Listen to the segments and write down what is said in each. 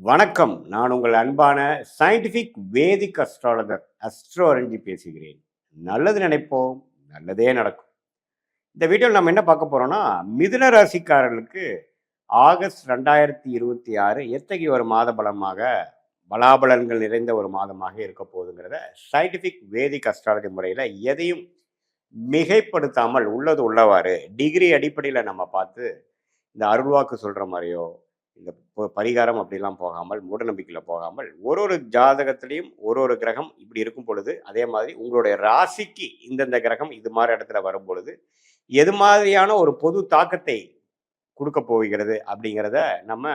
வணக்கம். நான் உங்கள் அன்பான சயின்டிஃபிக் வேதிக் அஸ்ட்ராலஜர் அஸ்ட்ரோரஞ்சி பேசுகிறேன். நல்லது நினைப்போம், நல்லதே நடக்கும். இந்த வீடியோவில் நம்ம என்ன பார்க்க போறோம்னா, மிதுன ராசிக்காரர்களுக்கு ஆகஸ்ட் 2026 எத்தகைய ஒரு மாத பலமாக பலாபலன்கள் நிறைந்த ஒரு மாதமாக இருக்க போகுதுங்கிறத சயின்டிஃபிக் வேதிக் அஸ்ட்ராலஜி முறையில் எதையும் மிகைப்படுத்தாமல் உள்ளது உள்ளவாறு டிகிரி அடிப்படையில் நம்ம பார்த்து இந்த அருள்வாக்கு சொல்கிற மாதிரியோ இந்த பரிகாரம் அப்படிலாம் போகாமல் மூடநம்பிக்கையில் போகாமல் ஒரு ஒரு ஜாதகத்திலையும் ஒரு ஒரு கிரகம் இப்படி இருக்கும் பொழுது அதே மாதிரி உங்களுடைய ராசிக்கு இந்தந்த கிரகம் இது மாதிரி இடத்துல வரும் பொழுது எது மாதிரியான ஒரு பொது தாக்கத்தை கொடுக்க போகிறது அப்படிங்கிறத நம்ம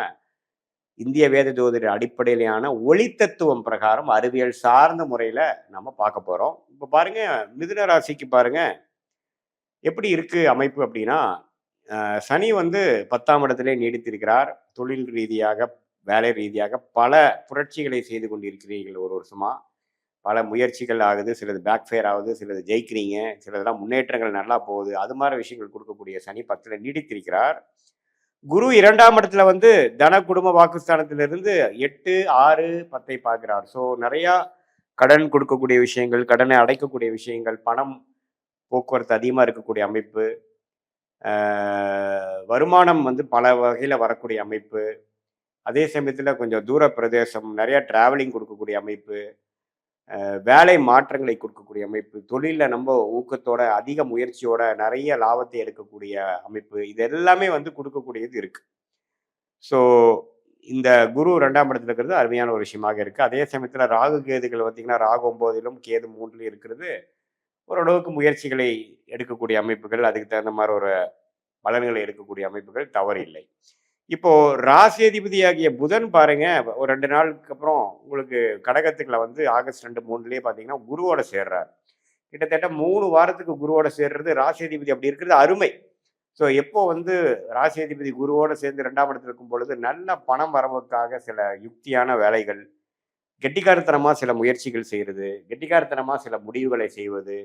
இந்திய வேத ஜோதிட அடிப்படையிலான ஒளி தத்துவம் பிரகாரம் அறிவியல் சார்ந்த முறையில் நம்ம பார்க்க போகிறோம். இப்போ பாருங்க, மிதுன ராசிக்கு பாருங்க எப்படி இருக்கு அமைப்பு அப்படின்னா, சனி வந்து 10ஆம் இடத்திலே நீடித்திருக்கிறார். தொழில் ரீதியாக, வேலை ரீதியாக பல புரட்சிகளை செய்து கொண்டிருக்கிறீர்கள் ஒரு வருஷமா. பல முயற்சிகள் ஆகுது, சிலது பேக் ஃபயர் ஆகுது, சிலது ஜெயிக்கிறீங்க, சிலதெல்லாம் முன்னேற்றங்கள் நல்லா போகுது. அது மாதிரி விஷயங்கள் கொடுக்கக்கூடிய சனி 10ல் நீடித்திருக்கிறார். குரு 2ஆம் இடத்துல வந்து தன குடும்ப வாக்குஸ்தானத்திலிருந்து 8, 6, 10 பார்க்கிறார். ஸோ நிறையா கடன் கொடுக்கக்கூடிய விஷயங்கள், கடனை அடைக்கக்கூடிய விஷயங்கள், பணம் போக்குவரத்து அதிகமாக இருக்கக்கூடிய அமைப்பு, வருமானம் வந்து பல வகையில் வரக்கூடிய அமைப்பு, அதே சமயத்தில் கொஞ்சம் தூர பிரதேசம், நிறையா டிராவலிங் கொடுக்கக்கூடிய அமைப்பு, வேலை மாற்றங்களை கொடுக்கக்கூடிய அமைப்பு, தொழிலில் நம்ம ஊக்கத்தோட அதிக முயற்சியோட நிறைய லாபத்தை எடுக்கக்கூடிய அமைப்பு, இது எல்லாமே வந்து கொடுக்கக்கூடியது இருக்குது. ஸோ இந்த குரு 2ஆம் இடத்துல இருக்கிறது அருமையான ஒரு விஷயமாக இருக்குது. அதே சமயத்தில் ராகு கேதுகள் பார்த்திங்கன்னா, ராகு 9லும் கேது 3லும் இருக்கிறது ஓரளவுக்கு முயற்சிகளை எடுக்கக்கூடிய அமைப்புகள், அதுக்கு தகுந்த மாதிரி ஒரு பலன்களை எடுக்கக்கூடிய அமைப்புகள் தவறு இல்லை. இப்போ ராசியதிபதியாகிய புதன் பாருங்க, ஒரு 2 நாளுக்கு அப்புறம் உங்களுக்கு கடகத்துக்குள்ள வந்து ஆகஸ்ட் 2, 3லயே பார்த்தீங்கன்னா குருவோட சேர்றார். கிட்டத்தட்ட 3 வாரத்துக்கு குருவோட சேர்றது ராசியதிபதி அப்படி இருக்கிறது அருமை. ஸோ எப்போ வந்து ராசியதிபதி குருவோட சேர்ந்து 2ஆம் இடத்துல இருக்கும் பொழுது நல்ல பணம் வரவுக்காக சில யுக்தியான வேலைகள், கெட்டிக்காரத்தனமாக சில முயற்சிகள் செய்கிறது, கெட்டிக்காரத்தனமாக சில முடிவுகளை செய்வது,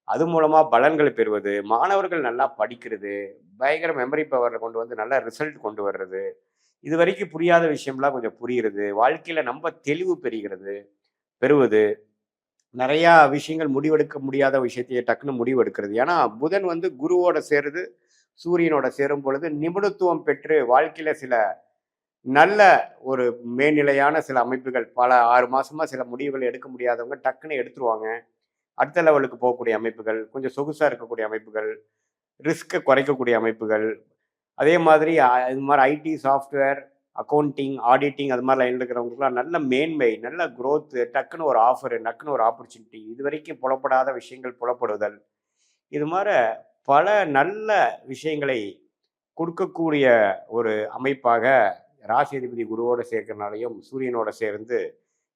அது மூலமாக பலன்களை பெறுவது, மாணவர்கள் நல்லா படிக்கிறது, பயங்கர மெமரி பவரை கொண்டு வந்து நல்ல ரிசல்ட் கொண்டு வர்றது, இது வரைக்கும் புரியாத விஷயம்லாம் கொஞ்சம் புரியுறது, வாழ்க்கையில் நம்ம தெளிவு பெறுவது, நிறையா விஷயங்கள் முடிவெடுக்க முடியாத விஷயத்தையே டக்குன்னு முடிவெடுக்கிறது. ஏன்னா புதன் வந்து குருவோட சேருது, சூரியனோட சேரும் பொழுது நிபுணத்துவம் பெற்று வாழ்க்கையில் சில நல்ல ஒரு மேல்நிலையான சில அமைப்புகள், பல 6 மாசமா சில முடிவுகள் எடுக்க முடியாதவங்க டக்குன்னு எடுத்துருவாங்க. அடுத்த லெவலுக்கு போகக்கூடிய அமைப்புகள், கொஞ்சம் சொகுசாக இருக்கக்கூடிய அமைப்புகள், ரிஸ்க்கை குறைக்கக்கூடிய அமைப்புகள், அதே மாதிரி இது மாதிரி ஐடி சாஃப்ட்வேர், அக்கௌண்டிங், ஆடிட்டிங் அது மாதிரி லைனில் இருக்கிறவங்களுக்குலாம் நல்ல மேன்மை, நல்ல க்ரோத்து, டக்குன்னு ஒரு ஆஃபரு, டக்குன்னு ஒரு ஆப்பர்ச்சுனிட்டி, இது வரைக்கும் புலப்படாத விஷயங்கள் புலப்படுதல், இது மாதிரி பல நல்ல விஷயங்களை கொடுக்கக்கூடிய ஒரு அமைப்பாக ராசி அதிபதி குருவோட சேர்க்கறனாலையும் சூரியனோட சேர்ந்து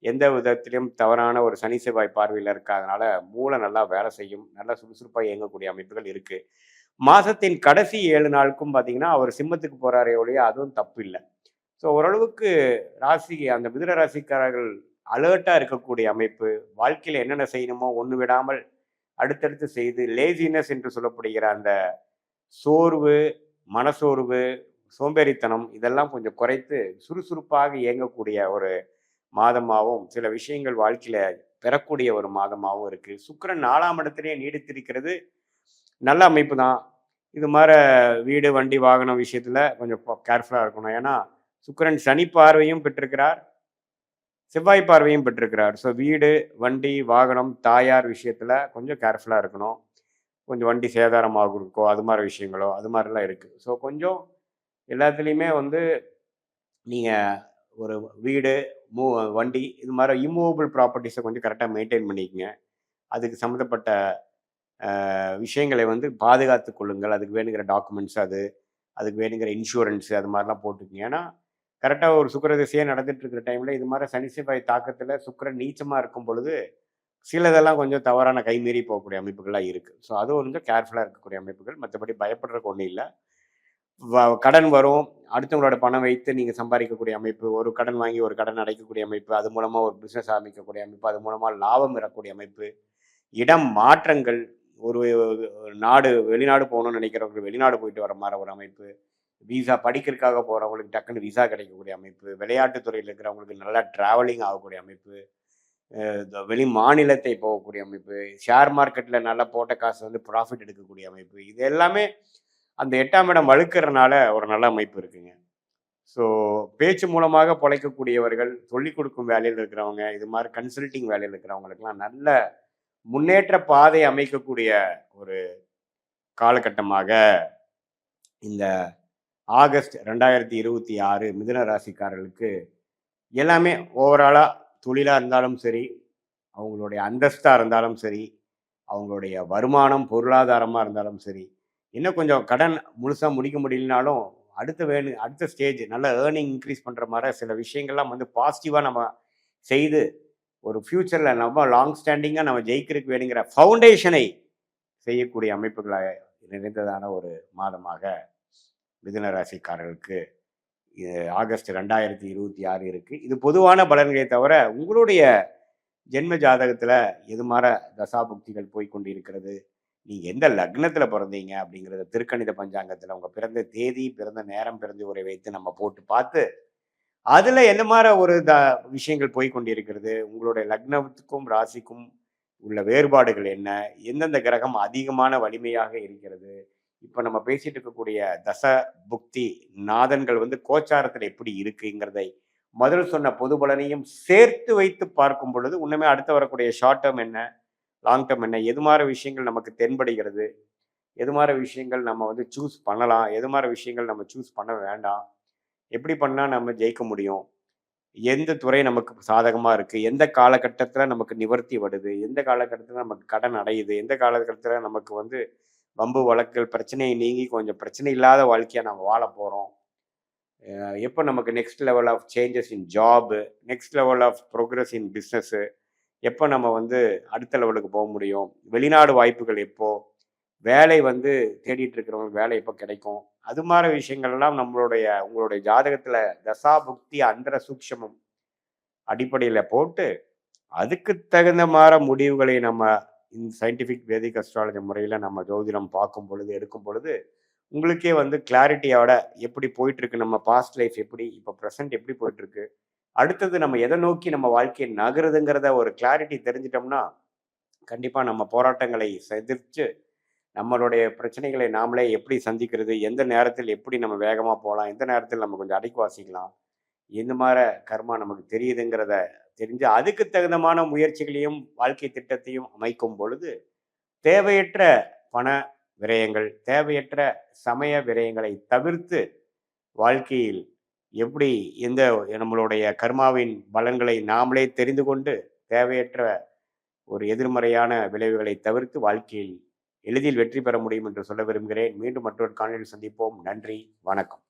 எந்த விதத்திலும் தவறான ஒரு சனி செவ்வாய் பார்வையில் இருக்காதனால மூளை நல்லா வேலை செய்யும், நல்லா சுறுசுறுப்பாக இயங்கக்கூடிய அமைப்புகள் இருக்குது. மாதத்தின் கடைசி 7 நாளுக்கும் பார்த்தீங்கன்னா அவர் சிம்மத்துக்கு போகிறாரே ஒழிய அதுவும் தப்பு இல்லை. ஸோ ஓரளவுக்கு ராசி அந்த மிதுன ராசிக்காரர்கள் அலர்ட்டாக இருக்கக்கூடிய அமைப்பு, வாழ்க்கையில் என்னென்ன செய்யணுமோ ஒன்று விடாமல் அடுத்தடுத்து செய்து லேசினஸ் என்று சொல்லப்படுகிற அந்த சோர்வு, மனசோர்வு, சோம்பேறித்தனம் இதெல்லாம் கொஞ்சம் குறைத்து சுறுசுறுப்பாக இயங்கக்கூடிய ஒரு மாதமாகவும், சில விஷயங்கள் வாழ்க்கையில பெறக்கூடிய ஒரு மாதமாகவும் இருக்கு. சுக்கிரன் 4ஆம் இடத்திலேயே நீடித்திருக்கிறது நல்ல அமைப்பு தான். இது மாதிரி வீடு, வண்டி, வாகனம் விஷயத்துல கொஞ்சம் கேர்ஃபுல்லாக இருக்கணும். ஏன்னா சுக்கிரன் சனி பார்வையும் பெற்றிருக்கிறார், செவ்வாய் பார்வையும் பெற்றிருக்கிறார். ஸோ வீடு, வண்டி, வாகனம், தாயார் விஷயத்துல கொஞ்சம் கேர்ஃபுல்லாக இருக்கணும். கொஞ்சம் வண்டி சேதாரமாக இருக்கோ அது மாதிரி விஷயங்களோ அது மாதிரிலாம் இருக்குது. ஸோ கொஞ்சம் எல்லாத்துலேயுமே வந்து நீங்கள் ஒரு வீடு, வண்டி இது மாதிரி இம்மூவபிள் ப்ராப்பர்ட்டிஸை கொஞ்சம் கரெக்டாக மெயின்டைன் பண்ணிக்கங்க. அதுக்கு சம்மந்தப்பட்ட விஷயங்களை வந்து பாதுகாத்து கொள்ளுங்கள். அதுக்கு வேணுங்கிற டாக்குமெண்ட்ஸ், அதுக்கு வேணுங்கிற இன்சூரன்ஸு அது மாதிரிலாம் போட்டுக்குங்க. ஏன்னா கரெக்டாக ஒரு சுக்கிர திசையே நடந்துட்டு இருக்கிற டைமில் இது மாதிரி சனி செவ்வாய் தாக்கத்தில் சுக்கிரன் நீச்சமாக இருக்கும் பொழுது சிலதெல்லாம் கொஞ்சம் தவறான கைமீறி போகக்கூடிய அமைப்புகள்லாம் இருக்குது. ஸோ அது கொஞ்சம் கேர்ஃபுல்லாக இருக்கக்கூடிய அமைப்புகள். மற்றபடி பயப்படுறதுக்கு ஒன்றும் இல்லை. கடன் வரும், அடுத்தவங்களோட பணம் வைத்து நீங்கள் சம்பாதிக்கக்கூடிய அமைப்பு, ஒரு கடன் வாங்கி ஒரு கடன் அடைக்கக்கூடிய அமைப்பு, அது மூலமாக ஒரு பிஸ்னஸ் ஆரம்பிக்கக்கூடிய அமைப்பு, அது மூலமாக லாபம் பெறக்கூடிய அமைப்பு, இடம் மாற்றங்கள், ஒரு நாடு வெளிநாடு போகணும்னு நினைக்கிறவங்க வெளிநாடு போயிட்டு வர மாதிரி ஒரு அமைப்பு, விசா படிக்கிறதுக்காக போகிறவங்களுக்கு டக்குன்னு விசா கிடைக்கக்கூடிய அமைப்பு, விளையாட்டுத் துறையில் இருக்கிறவங்களுக்கு நல்லா ட்ராவலிங் ஆகக்கூடிய அமைப்பு, இந்த வெளி மாநிலத்தை போகக்கூடிய அமைப்பு, ஷேர் மார்க்கெட்டில் நல்லா போட்ட காசு வந்து ப்ராஃபிட் எடுக்கக்கூடிய அமைப்பு, இது எல்லாமே அந்த 8ஆம் இடம் வலுக்கிறனால ஒரு நல்ல அமைப்பு இருக்குங்க. ஸோ பேச்சு மூலமாக பொழைக்கக்கூடியவர்கள், சொல்லிக் கொடுக்கும் வேலையில் இருக்கிறவங்க, இது மாதிரி கன்சல்டிங் வேலையில் இருக்கிறவங்களுக்கெல்லாம் நல்ல முன்னேற்ற பாதை அமைக்கக்கூடிய ஒரு காலகட்டமாக இந்த ஆகஸ்ட் 2026 மிதுன ராசிக்காரர்களுக்கு எல்லாமே ஓவராலாக தொழிலாக இருந்தாலும் சரி, அவங்களுடைய அந்தஸ்தாக இருந்தாலும் சரி, அவங்களுடைய வருமானம் பொருளாதாரமாக இருந்தாலும் சரி, இன்னும் கொஞ்சம் கடன் முழுசாக முடிக்க முடியலனாலும் அடுத்த ஸ்டேஜ் நல்ல ஏர்னிங் இன்க்ரீஸ் பண்ணுற மாதிரி சில விஷயங்கள்லாம் வந்து பாசிட்டிவாக நம்ம செய்து ஒரு ஃப்யூச்சரில் நம்ம லாங் ஸ்டாண்டிங்காக நம்ம ஜெயிக்கிறதுக்கு வேணுங்கிற ஃபவுண்டேஷனை செய்யக்கூடிய அமைப்புகளாக நிறைந்ததான ஒரு மாதமாக மிதுன ராசிக்காரர்களுக்கு ஆகஸ்ட் 2026 இருக்குது. இது பொதுவான பலன்களை தவிர உங்களுடைய ஜென்ம ஜாதகத்தில் எது மாதிரி தசாபுக்திகள் போய் கொண்டு இருக்கிறது, நீங்கள் எந்த லக்னத்தில் பிறந்தீங்க அப்படிங்கிறத திருக்கணித பஞ்சாங்கத்தில் உங்கள் பிறந்த தேதி, பிறந்த நேரம், பிறந்த உரை வைத்து நம்ம போட்டு பார்த்து அதில் என்ன மாதிரி ஒரு விஷயங்கள் போய் கொண்டிருக்கிறது, உங்களுடைய லக்னத்துக்கும் ராசிக்கும் உள்ள வேறுபாடுகள் என்ன, எந்தெந்த கிரகம் அதிகமான வலிமையாக இருக்கிறது, இப்போ நம்ம பேசிட்டு இருக்கக்கூடிய தச புக்தி நாதன்கள் வந்து கோச்சாரத்தில் எப்படி இருக்குங்கிறதை முதல் சொன்ன பொது பலனையும் சேர்த்து வைத்து பார்க்கும் பொழுது உண்மையே அடுத்து வரக்கூடிய ஷார்ட் டேர்ம் என்ன, லாங் டேர்ம் என்ன, எது மாதிரி விஷயங்கள் நமக்கு தென்படுகிறது, எது மாதிரி விஷயங்கள் நம்ம வந்து சூஸ் பண்ணலாம், எது மாதிரி விஷயங்கள் நம்ம சூஸ் பண்ண வேண்டாம், எப்படி பண்ணால் நம்ம ஜெயிக்க முடியும், எந்த துறை நமக்கு சாதகமாக இருக்குது, எந்த காலகட்டத்தில் நமக்கு நிவர்த்தி வருது, எந்த காலகட்டத்தில் நமக்கு கடன் அடையுது, எந்த காலகட்டத்தில் நமக்கு வந்து வம்பு வழக்குகள் பிரச்சனையை நீங்கி கொஞ்சம் பிரச்சனை இல்லாத வாழ்க்கையாக நம்ம வாழ போகிறோம், எப்போ நமக்கு next level of changes in job, next level of progress in business, எப்போ நம்ம வந்து அடுத்த லெவலுக்கு போக முடியும், வெளிநாடு வாய்ப்புகள் எப்போ, வேலை வந்து தேடிட்டு இருக்கிறவங்களுக்கு வேலை எப்போ கிடைக்கும், அது மாதிரி விஷயங்கள்லாம் உங்களுடைய ஜாதகத்தில் தசாபுக்தி அந்தர சூக்ஷமம் அடிப்படையில் போட்டு அதுக்கு தகுந்த மாதிரி முடிவுகளை நம்ம சயின்டிஃபிக் வேதிக் அஸ்ட்ராலஜி முறையில் நம்ம ஜோதிடம் பார்க்கும் பொழுது எடுக்கும் பொழுது உங்களுக்கே வந்து கிளாரிட்டியோட எப்படி போயிட்டுருக்கு, நம்ம பாஸ்ட் லைஃப் எப்படி, இப்போ ப்ரெசன்ட் எப்படி போயிட்டுருக்கு, அடுத்தது நம்ம எதை நோக்கி நம்ம வாழ்க்கையை நகருதுங்கிறத ஒரு கிளாரிட்டி தெரிஞ்சிட்டோம்னா கண்டிப்பாக நம்ம போராட்டங்களை எதிர்த்து நம்மளுடைய பிரச்சனைகளை நாமளே எப்படி சந்திக்கிறது, எந்த நேரத்தில் எப்படி நம்ம வேகமாக போகலாம், எந்த நேரத்தில் நம்ம கொஞ்சம் அடக்கி வாசிக்கலாம், இந்த மாதிரி கர்மா நமக்கு தெரியுதுங்கிறத தெரிஞ்சு அதுக்கு தகுந்தமான முயற்சிகளையும் வாழ்க்கை திட்டத்தையும் அமைக்கும் பொழுது தேவையற்ற பண விரயங்கள், தேவையற்ற சமய விரயங்களை தவிர்த்து வாழ்க்கையில் எப்படி எந்த நம்மளுடைய கர்மாவின் பலன்களை நாமளே தெரிந்து கொண்டு தேவையற்ற ஒரு எதிர்மறையான விளைவுகளை தவிர்த்து வாழ்க்கையில் எளிதில் வெற்றி பெற முடியும் என்று சொல்ல விரும்புகிறேன். மீண்டும் மற்றொரு காணொளியில் சந்திப்போம். நன்றி, வணக்கம்.